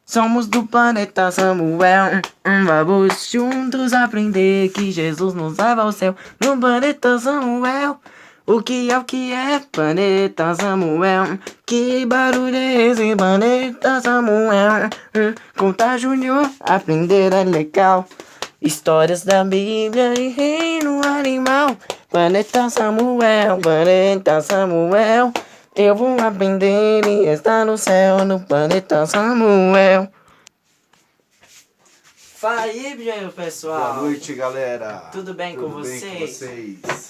Somos do planeta Samuel. Vamos juntos aprender que Jesus nos leva ao céu. No planeta Samuel. O que é planeta Samuel? Que barulho é esse planeta Samuel? Contar Júnior, aprender é legal. Histórias da Bíblia e reino animal. Planeta Samuel, planeta Samuel. Eu vou aprender e estar no céu, no planeta Samuel. Fala aí, meu pessoal. Boa noite, galera. Tudo bem com vocês?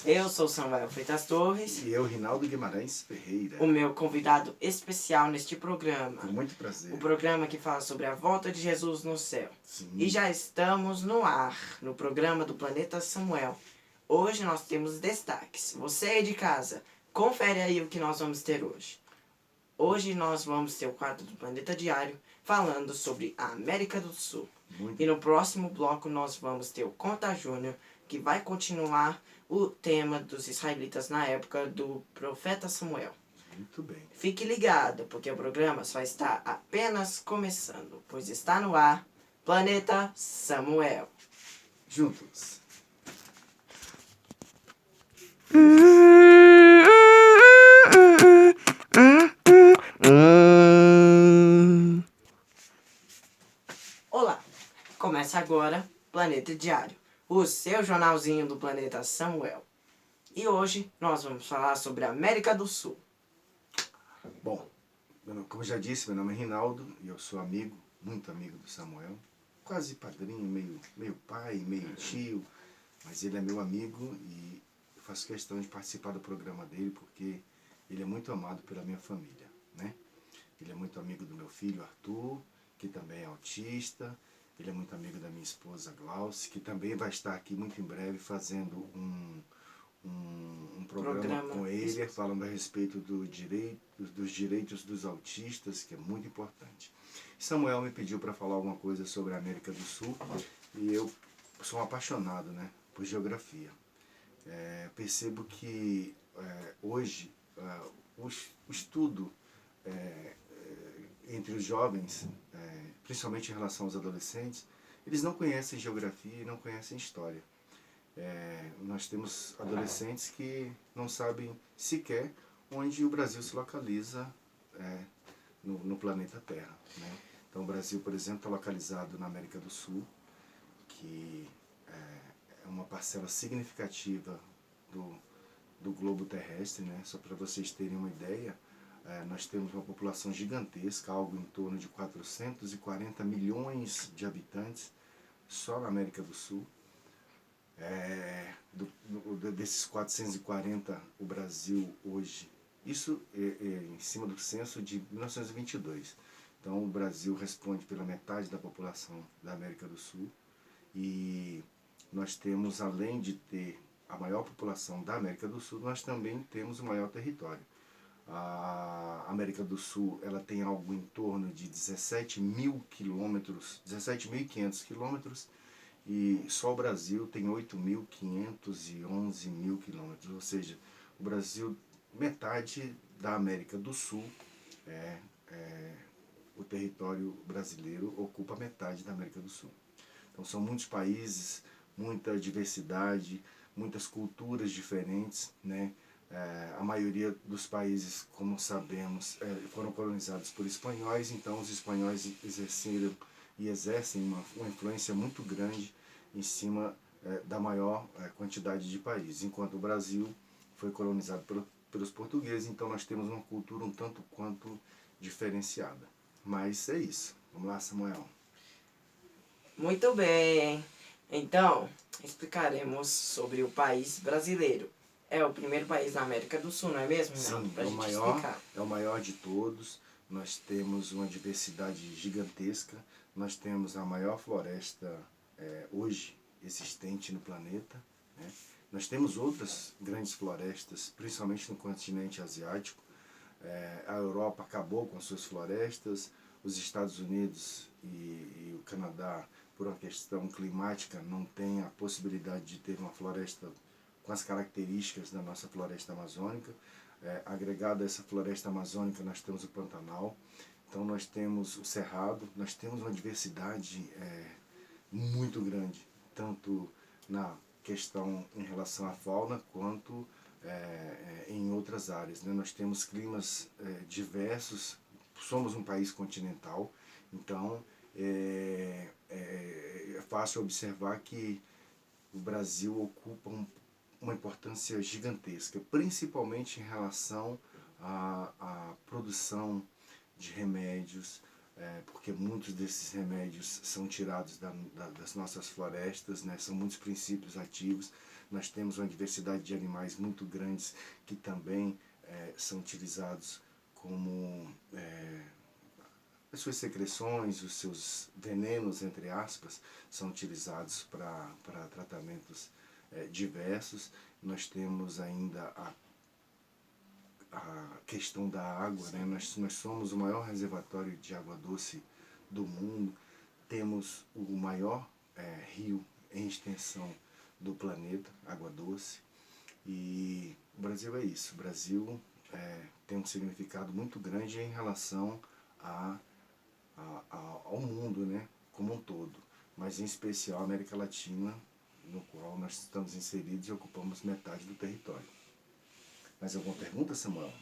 Eu sou Samuel Freitas Torres. E eu, Rinaldo Guimarães Ferreira. O meu convidado especial neste programa. Com muito prazer. O programa que fala sobre a volta de Jesus no céu. Sim. E já estamos no ar, no programa do Planeta Samuel. Hoje nós temos destaques. Você aí de casa, confere aí o que nós vamos ter hoje. Hoje nós vamos ter o quadro do Planeta Diário falando sobre a América do Sul. E no próximo bloco nós vamos ter o Conta Júnior, que vai continuar o tema dos israelitas na época do profeta Samuel. Muito bem. Fique ligado, porque o programa só está apenas começando, pois está no ar Planeta Samuel. Juntos. Olá, começa agora Planeta Diário, o seu jornalzinho do planeta Samuel. E hoje nós vamos falar sobre a América do Sul. Bom, como já disse, meu nome é Rinaldo e eu sou amigo, muito amigo do Samuel. Quase padrinho, meio pai, meio tio, mas ele é meu amigo e eu faço questão de participar do programa dele porque ele é muito amado pela minha família, né? Ele é muito amigo do meu filho Arthur, que também é autista. Ele é muito amigo da minha esposa Glauce, que também vai estar aqui muito em breve fazendo um programa com ele, falando a respeito dos direitos dos autistas, que é muito importante. Samuel me pediu para falar alguma coisa sobre a América do Sul e eu sou um apaixonado, né, por geografia. Percebo que hoje o estudo entre os jovens, principalmente em relação aos adolescentes, eles não conhecem geografia e não conhecem história. Nós temos adolescentes que não sabem sequer onde o Brasil se localiza no planeta Terra, né? Então o Brasil, por exemplo, está localizado na América do Sul, que é uma parcela significativa do globo terrestre, né? Só para vocês terem uma ideia, nós temos uma população gigantesca, algo em torno de 440 milhões de habitantes só na América do Sul. Desses 440, o Brasil hoje, isso em cima do censo de 1922. Então o Brasil responde pela metade da população da América do Sul e nós temos, além de ter a maior população da América do Sul, nós também temos o maior território. A América do Sul, ela tem algo em torno de 17.000 quilômetros, 17.500 quilômetros, e só o Brasil tem 8.511 quilômetros, ou seja, o Brasil, metade da América do Sul, o território brasileiro ocupa metade da América do Sul. Então são muitos países, muita diversidade, muitas culturas diferentes, né? A maioria dos países, como sabemos, foram colonizados por espanhóis, então os espanhóis exerceram e exercem uma influência muito grande em cima da maior quantidade de países, enquanto o Brasil foi colonizado pelos portugueses, então nós temos uma cultura um tanto quanto diferenciada. Mas é isso. Vamos lá, Samuel. Muito bem. Então, explicaremos sobre o país brasileiro. É o primeiro país da América do Sul, não é mesmo? Sim, é o maior de todos. Nós temos uma diversidade gigantesca. Nós temos a maior floresta hoje existente no planeta, né? Nós temos outras grandes florestas, principalmente no continente asiático. A Europa acabou com suas florestas. Os Estados Unidos e o Canadá, por uma questão climática, não tem a possibilidade de ter uma floresta com as características da nossa floresta amazônica. Agregado a essa floresta amazônica, nós temos o Pantanal, Então nós temos o Cerrado, nós temos uma diversidade muito grande, tanto na questão em relação à fauna, quanto em outras áreas, né? Nós temos climas diversos, somos um país continental, então é fácil observar que o Brasil ocupa uma importância gigantesca, principalmente em relação à produção de remédios, porque muitos desses remédios são tirados das nossas florestas, né? São muitos princípios ativos. Nós temos uma diversidade de animais muito grandes que também são utilizados como as suas secreções, os seus venenos, entre aspas, são utilizados para tratamentos diversos. Nós temos ainda a questão da água, né? Nós somos o maior reservatório de água doce do mundo, temos o maior rio em extensão do planeta, água doce, e o Brasil é isso. O Brasil tem um significado muito grande em relação ao mundo, né, como um todo, mas em especial a América Latina, no qual nós estamos inseridos e ocupamos metade do território. Mais alguma pergunta, Samuel?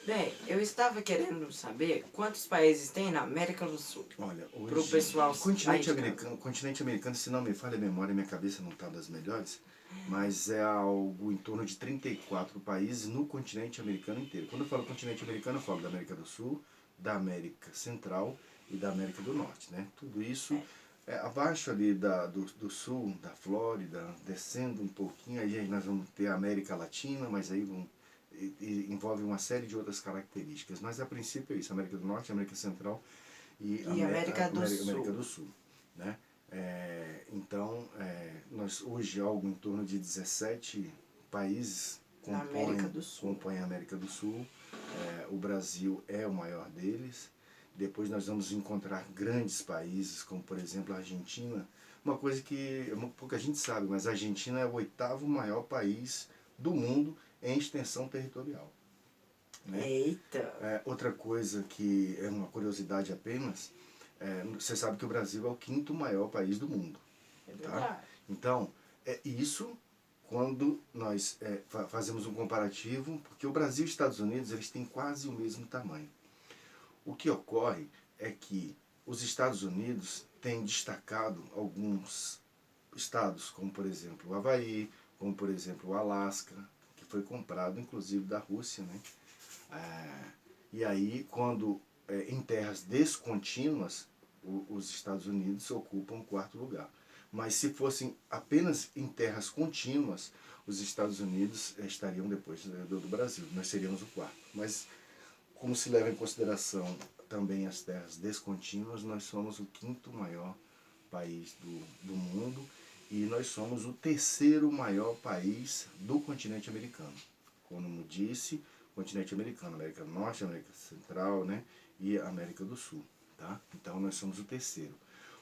Bem, eu estava querendo saber quantos países tem na América do Sul. Olha, hoje, Pro pessoal continente americano, se não me falha a memória, minha cabeça não está das melhores, mas é algo em torno de 34 países no continente americano inteiro. Quando eu falo continente americano, eu falo da América do Sul, da América Central e da América do Norte, né? Tudo isso abaixo ali do sul, da Flórida, descendo um pouquinho, aí nós vamos ter a América Latina, mas aí envolve uma série de outras características. Mas a princípio é isso: América do Norte, América Central e América do Sul, né? Então, nós hoje algo em torno de 17 países compõem a América do Sul. O Brasil é o maior deles. Depois nós vamos encontrar grandes países, como por exemplo a Argentina. Uma coisa que pouca gente sabe, mas a Argentina é o 8º maior país do mundo em extensão territorial, né? Eita! Outra coisa que é uma curiosidade apenas, você sabe que o Brasil é o 5º maior país do mundo. Tá? Então, isso quando nós fazemos um comparativo, porque o Brasil e os Estados Unidos eles têm quase o mesmo tamanho. O que ocorre é que os Estados Unidos têm destacado alguns estados, como por exemplo o Havaí, como por exemplo o Alasca, que foi comprado inclusive da Rússia, né? E aí, quando em terras descontínuas, os Estados Unidos ocupam o 4º lugar. Mas se fossem apenas em terras contínuas, os Estados Unidos estariam depois do Brasil. Nós seríamos o 4º. Mas como se leva em consideração também as terras descontínuas, nós somos o 5º maior país do mundo e nós somos o 3º maior país do continente americano. Como disse, continente americano, América do Norte, América Central, né, e América do Sul. Tá? Então nós somos o 3º.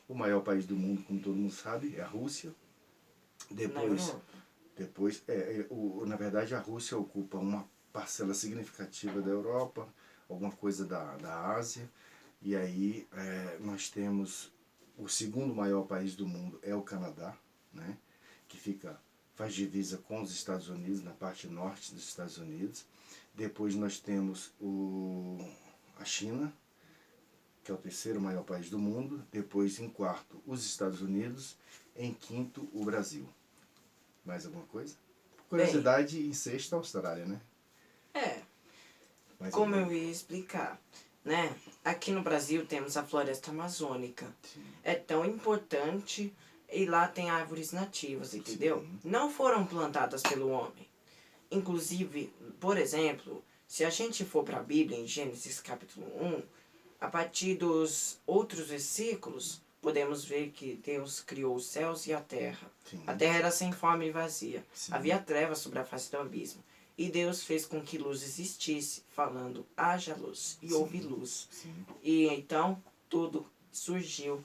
O maior país do mundo, como todo mundo sabe, é a Rússia. Na verdade, a Rússia ocupa uma parcela significativa da Europa, alguma coisa da Ásia. E aí nós temos o 2º maior país do mundo, é o Canadá, né, que faz divisa com os Estados Unidos, na parte norte dos Estados Unidos. Depois nós temos a China, que é o 3º maior país do mundo. Depois, em 4º, os Estados Unidos. Em 5º, o Brasil. Mais alguma coisa? Curiosidade, em 6º, a Austrália, né? Como eu ia explicar, né? Aqui no Brasil temos a floresta amazônica. Sim. É tão importante e lá tem árvores nativas, entendeu? Sim. Não foram plantadas pelo homem. Inclusive, por exemplo, se a gente for para a Bíblia, em Gênesis capítulo 1, a partir dos outros versículos, podemos ver que Deus criou os céus e a terra. Sim. A terra era sem forma e vazia. Sim. Havia trevas sobre a face do abismo. E Deus fez com que luz existisse, falando, haja luz, e houve luz. Sim. E então tudo surgiu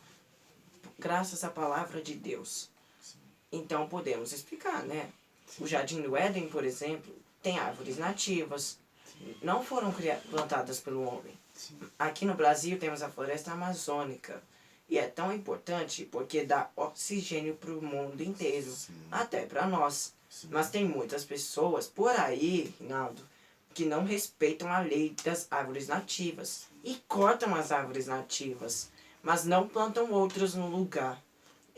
graças à palavra de Deus. Sim. Então podemos explicar, né? Sim. O Jardim do Éden, por exemplo, tem árvores nativas, não foram plantadas pelo homem. Sim. Aqui no Brasil temos a floresta amazônica. E é tão importante porque dá oxigênio para o mundo inteiro, Sim. até para nós. Sim. Mas tem muitas pessoas por aí, Rinaldo, que não respeitam a lei das árvores nativas e cortam as árvores nativas, mas não plantam outras no lugar.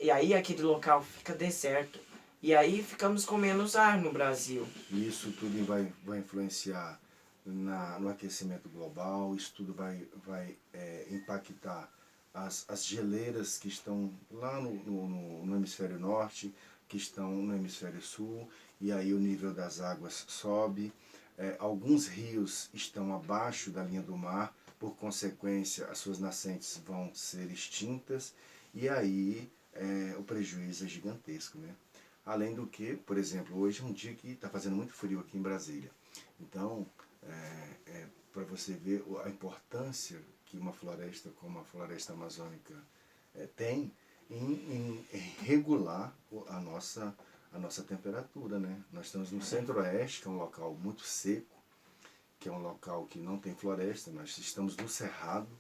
E aí aquele local fica deserto. E aí ficamos com menos ar no Brasil. E isso tudo vai influenciar no aquecimento global, isso tudo vai impactar as geleiras que estão lá no hemisfério norte, que estão no hemisfério sul, e aí o nível das águas sobe. Alguns rios estão abaixo da linha do mar, por consequência as suas nascentes vão ser extintas, e aí o prejuízo é gigantesco, né? Além do que, por exemplo, hoje é um dia que está fazendo muito frio aqui em Brasília. Então, para você ver a importância que uma floresta como a floresta amazônica tem em regular a nossa temperatura, né? Nós estamos no centro-oeste, que é um local muito seco, que é um local que não tem floresta. Nós estamos no Cerrado,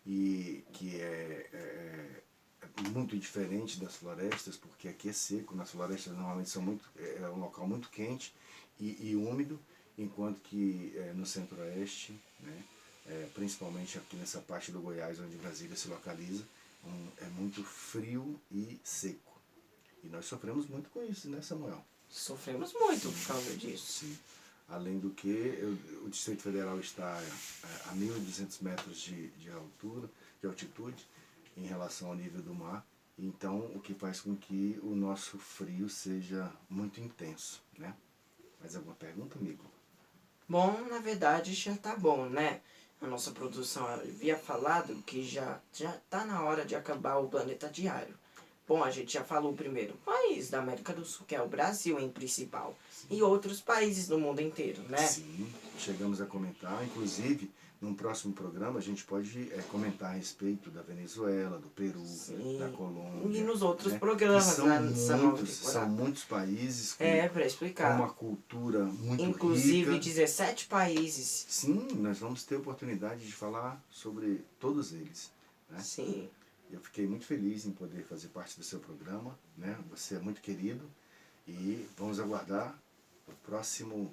e que é muito diferente das florestas, porque aqui é seco. Nas florestas normalmente é um local muito quente e úmido, enquanto que no centro-oeste, né, principalmente aqui nessa parte do Goiás, onde Brasília se localiza, é muito frio e seco. E nós sofremos muito com isso, né, Samuel? Sofremos muito por causa disso. Sim. Além do que o Distrito Federal está a 1.200 metros de altura, de altitude, em relação ao nível do mar. Então, o que faz com que o nosso frio seja muito intenso, né? Mais alguma pergunta, amigo? Bom, na verdade já tá bom, né? A nossa produção havia falado que já tá na hora de acabar o planeta diário. Bom, a gente já falou o primeiro país da América do Sul, que é o Brasil em principal. Sim. E outros países do mundo inteiro, né? Sim, chegamos a comentar. Inclusive, num próximo programa, a gente pode comentar a respeito da Venezuela, do Peru, sim, da Colômbia. E nos outros né? programas, São muitos países com, pra explicar. com uma cultura muito Inclusive, rica. 17 países. Sim, nós vamos ter oportunidade de falar sobre todos eles. Né? Sim. Eu fiquei muito feliz em poder fazer parte do seu programa, né? Você é muito querido e vamos aguardar o próximo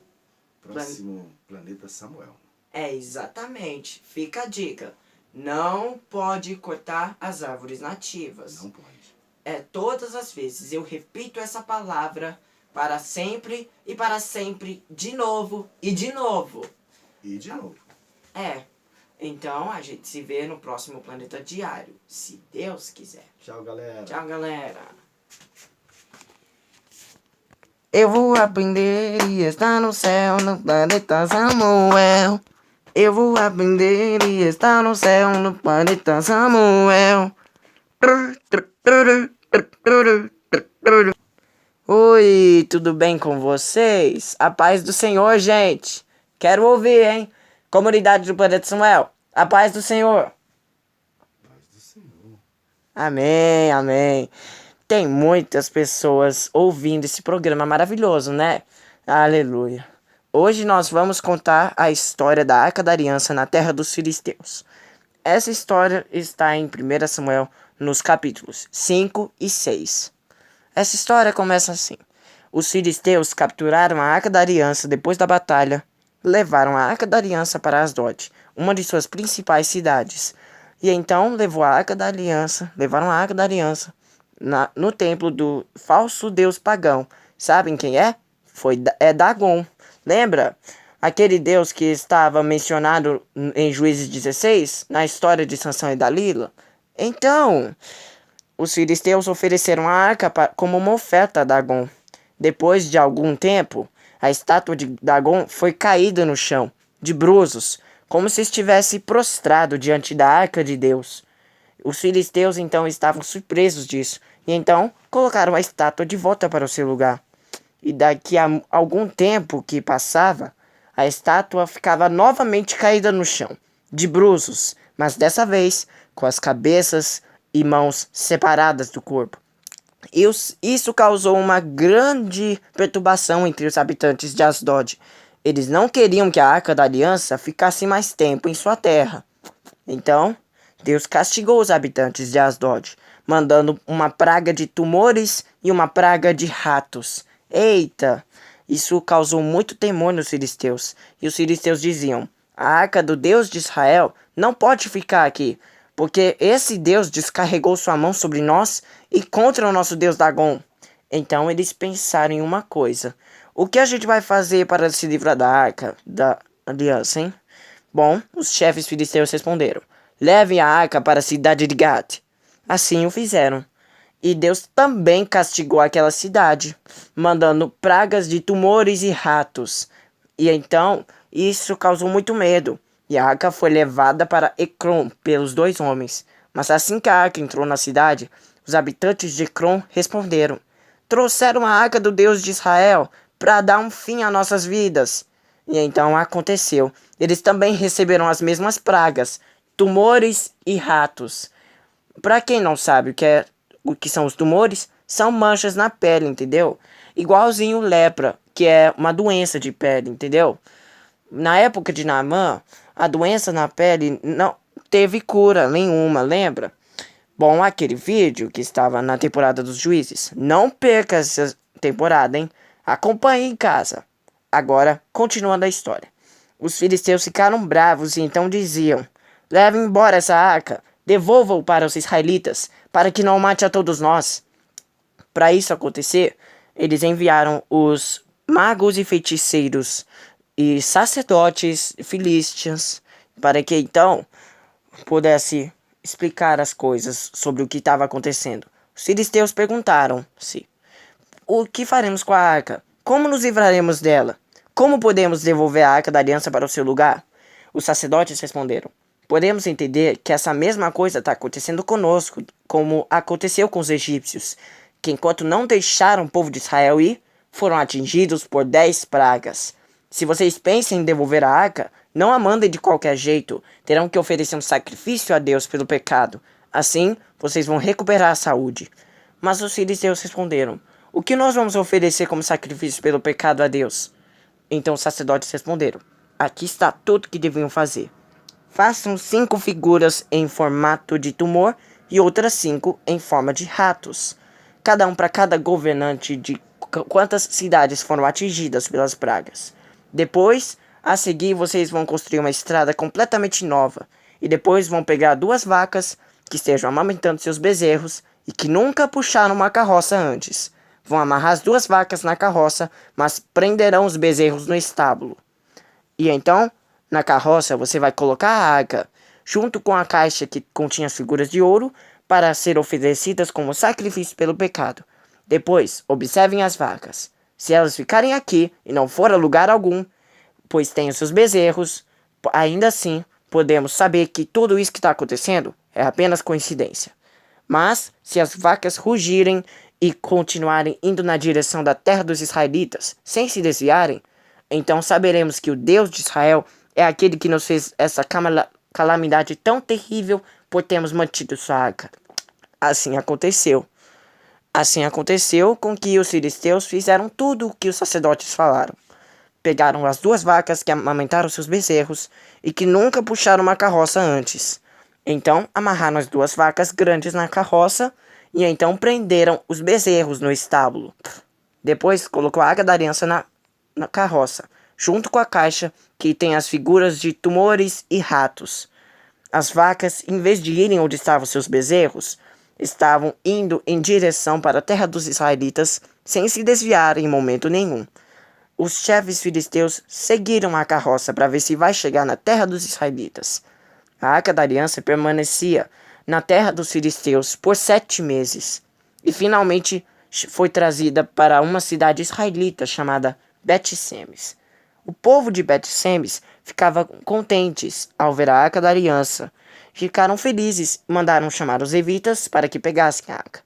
Planeta Samuel. Exatamente. Fica a dica. Não pode cortar as árvores nativas. Não pode. Todas as vezes eu repito essa palavra para sempre e para sempre, de novo e de novo. E de novo. Então a gente se vê no próximo Planeta Diário, se Deus quiser. Tchau, galera. Tchau, galera. Eu vou aprender e estar no céu, no planeta Samuel. Eu vou aprender e estar no céu, no planeta Samuel. Oi, tudo bem com vocês? A paz do Senhor, gente. Quero ouvir, hein? Comunidade do Planeta Samuel, a paz do Senhor. Paz do Senhor. Amém, amém. Tem muitas pessoas ouvindo esse programa maravilhoso, né? Aleluia. Hoje nós vamos contar a história da Arca da Aliança na terra dos filisteus. Essa história está em 1 Samuel, nos capítulos 5 e 6. Essa história começa assim. Os filisteus capturaram a Arca da Aliança depois da batalha. Levaram a Arca da Aliança para Asdod, uma de suas principais cidades. E então levaram a Arca da Aliança no templo do falso deus pagão. Sabem quem é? É Dagon. Lembra? Aquele deus que estava mencionado em Juízes 16, na história de Sansão e Dalila. Então, os filisteus ofereceram a arca como uma oferta a Dagon. Depois de algum tempo, a estátua de Dagon foi caída no chão, de bruços, como se estivesse prostrado diante da arca de Deus. Os filisteus então estavam surpresos disso, e então colocaram a estátua de volta para o seu lugar. E daqui a algum tempo que passava, a estátua ficava novamente caída no chão, de bruços, mas dessa vez com as cabeças e mãos separadas do corpo. Isso causou uma grande perturbação entre os habitantes de Asdod. Eles não queriam que a Arca da Aliança ficasse mais tempo em sua terra. Então, Deus castigou os habitantes de Asdod, mandando uma praga de tumores e uma praga de ratos. Eita! Isso causou muito temor nos filisteus, e os filisteus diziam: a arca do Deus de Israel não pode ficar aqui, porque esse Deus descarregou sua mão sobre nós e contra o nosso Deus Dagon. Então eles pensaram em uma coisa: o que a gente vai fazer para se livrar da arca da aliança, hein? Bom, os chefes filisteus responderam: levem a arca para a cidade de Gat. Assim o fizeram. E Deus também castigou aquela cidade, mandando pragas de tumores e ratos. E então, isso causou muito medo. E a arca foi levada para Ecrom pelos 2 homens. Mas assim que a arca entrou na cidade, os habitantes de Ecrom responderam: trouxeram a arca do Deus de Israel para dar um fim às nossas vidas. E então aconteceu. Eles também receberam as mesmas pragas, tumores e ratos. Para quem não sabe o que são os tumores, são manchas na pele, entendeu? Igualzinho lepra, que é uma doença de pele, entendeu? Na época de Naamã, a doença na pele não teve cura nenhuma, lembra? Bom, aquele vídeo que estava na temporada dos Juízes. Não perca essa temporada, hein? Acompanhe em casa. Agora, continuando a história. Os filisteus ficaram bravos e então diziam: levem embora essa arca, devolva-o para os israelitas, para que não mate a todos nós. Para isso acontecer, eles enviaram os magos e feiticeiros e sacerdotes filísteos para que então pudesse explicar as coisas sobre o que estava acontecendo. Os filisteus perguntaram-se: o que faremos com a arca? Como nos livraremos dela? Como podemos devolver a arca da aliança para o seu lugar? Os sacerdotes responderam: podemos entender que essa mesma coisa está acontecendo conosco, como aconteceu com os egípcios, que enquanto não deixaram o povo de Israel ir, foram atingidos por 10 pragas. Se vocês pensam em devolver a arca, não a mandem de qualquer jeito, terão que oferecer um sacrifício a Deus pelo pecado. Assim, vocês vão recuperar a saúde. Mas os filisteus responderam: o que nós vamos oferecer como sacrifício pelo pecado a Deus? Então os sacerdotes responderam: aqui está tudo que deviam fazer. Façam 5 figuras em formato de tumor e outras 5 em forma de ratos. Cada um para cada governante de quantas cidades foram atingidas pelas pragas. Depois, a seguir, vocês vão construir uma estrada completamente nova. E depois vão pegar 2 vacas que estejam amamentando seus bezerros e que nunca puxaram uma carroça antes. Vão amarrar as 2 vacas na carroça, mas prenderão os bezerros no estábulo. E então, na carroça, você vai colocar a arca, junto com a caixa que continha as figuras de ouro, para ser oferecidas como sacrifício pelo pecado. Depois, observem as vacas. Se elas ficarem aqui e não for a lugar algum, pois têm os seus bezerros, ainda assim, podemos saber que tudo isso que está acontecendo é apenas coincidência. Mas, se as vacas rugirem e continuarem indo na direção da terra dos israelitas, sem se desviarem, então saberemos que o Deus de Israel é aquele que nos fez essa calamidade tão terrível por termos mantido sua arca. Assim aconteceu. Assim aconteceu com que os filisteus fizeram tudo o que os sacerdotes falaram. Pegaram as 2 vacas que amamentaram seus bezerros e que nunca puxaram uma carroça antes. Então amarraram as 2 vacas grandes na carroça e então prenderam os bezerros no estábulo. Depois colocou a arca da aliança na carroça, junto com a caixa que tem as figuras de tumores e ratos. As vacas, em vez de irem onde estavam seus bezerros, estavam indo em direção para a terra dos israelitas sem se desviarem em momento nenhum. Os chefes filisteus seguiram a carroça para ver se vai chegar na terra dos israelitas. A arca da aliança permanecia na terra dos filisteus por 7 meses e finalmente foi trazida para uma cidade israelita chamada Bet-Semes. O povo de Bet-Semes ficava contentes ao ver a arca da aliança. Ficaram felizes e mandaram chamar os levitas para que pegassem a arca.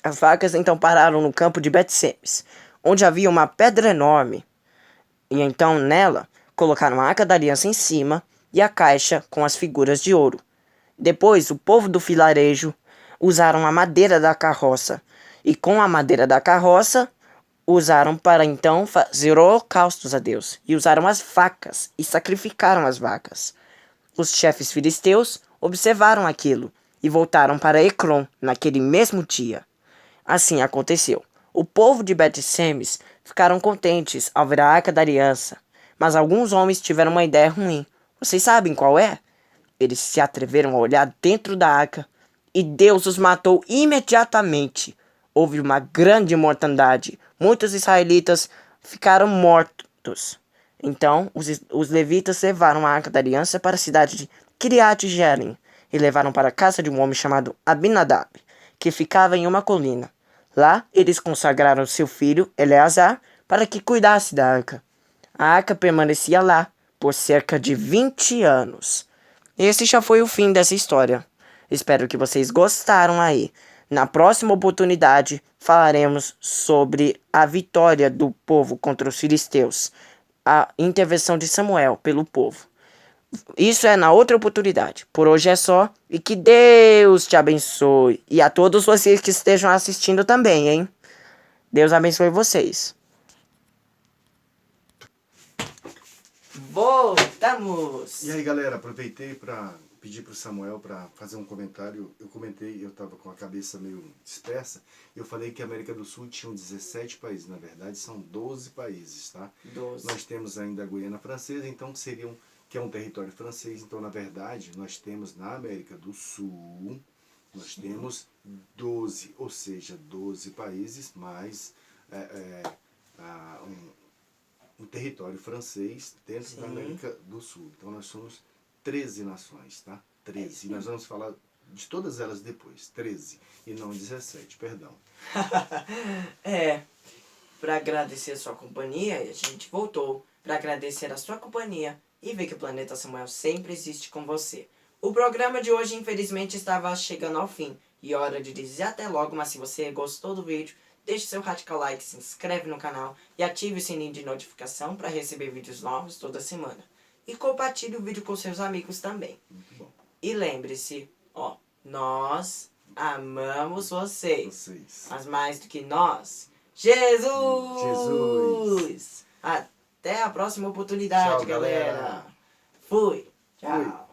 As vacas então pararam no campo de Bet-Semes, onde havia uma pedra enorme. E então nela colocaram a arca da aliança em cima e a caixa com as figuras de ouro. Depois o povo do vilarejo usaram a madeira da carroça e com a madeira da carroça usaram para então fazer holocaustos a Deus. E usaram as vacas e sacrificaram as vacas. Os chefes filisteus observaram aquilo e voltaram para Ecrom naquele mesmo dia. Assim aconteceu. O povo de Bet-Semes ficaram contentes ao ver a Arca da Aliança, mas alguns homens tiveram uma ideia ruim. Vocês sabem qual é? Eles se atreveram a olhar dentro da arca e Deus os matou imediatamente. Houve uma grande mortandade. Muitos israelitas ficaram mortos. Então, os levitas levaram a Arca da Aliança para a cidade de Kiriat Jearim e levaram para a casa de um homem chamado Abinadab, que ficava em uma colina. Lá, eles consagraram seu filho, Eleazar, para que cuidasse da arca. A arca permanecia lá por cerca de 20 anos. Esse já foi o fim dessa história. Espero que vocês gostaram aí. Na próxima oportunidade, falaremos sobre a vitória do povo contra os filisteus, a intervenção de Samuel pelo povo. Isso é na outra oportunidade. Por hoje é só e que Deus te abençoe. E a todos vocês que estejam assistindo também, hein? Deus abençoe vocês. Voltamos! E aí, galera, aproveitei para pedir para o Samuel para fazer um comentário. Eu comentei, eu estava com a cabeça meio dispersa. Eu falei que a América do Sul tinha 17 países. Na verdade, são 12 países, tá? 12. Nós temos ainda a Guiana Francesa, então que é um território francês. Então, na verdade, nós temos na América do Sul, nós temos 12, ou seja, 12 países mais um território francês dentro da América do Sul. Então nós somos 13 nações, tá? 13. E nós vamos falar de todas elas depois. 13 e não 17, perdão. Para agradecer a sua companhia, a gente voltou para agradecer a sua companhia e ver que o Planeta Samuel sempre existe com você. O programa de hoje, infelizmente, estava chegando ao fim. E é hora de dizer até logo, mas se você gostou do vídeo, deixe seu radical like, se inscreve no canal e ative o sininho de notificação para receber vídeos novos toda semana. E compartilhe o vídeo com seus amigos também. Muito bom. E lembre-se, nós amamos vocês. Mas mais do que nós, Jesus! Até a próxima oportunidade, Tchau, galera. Fui. Tchau. Fui.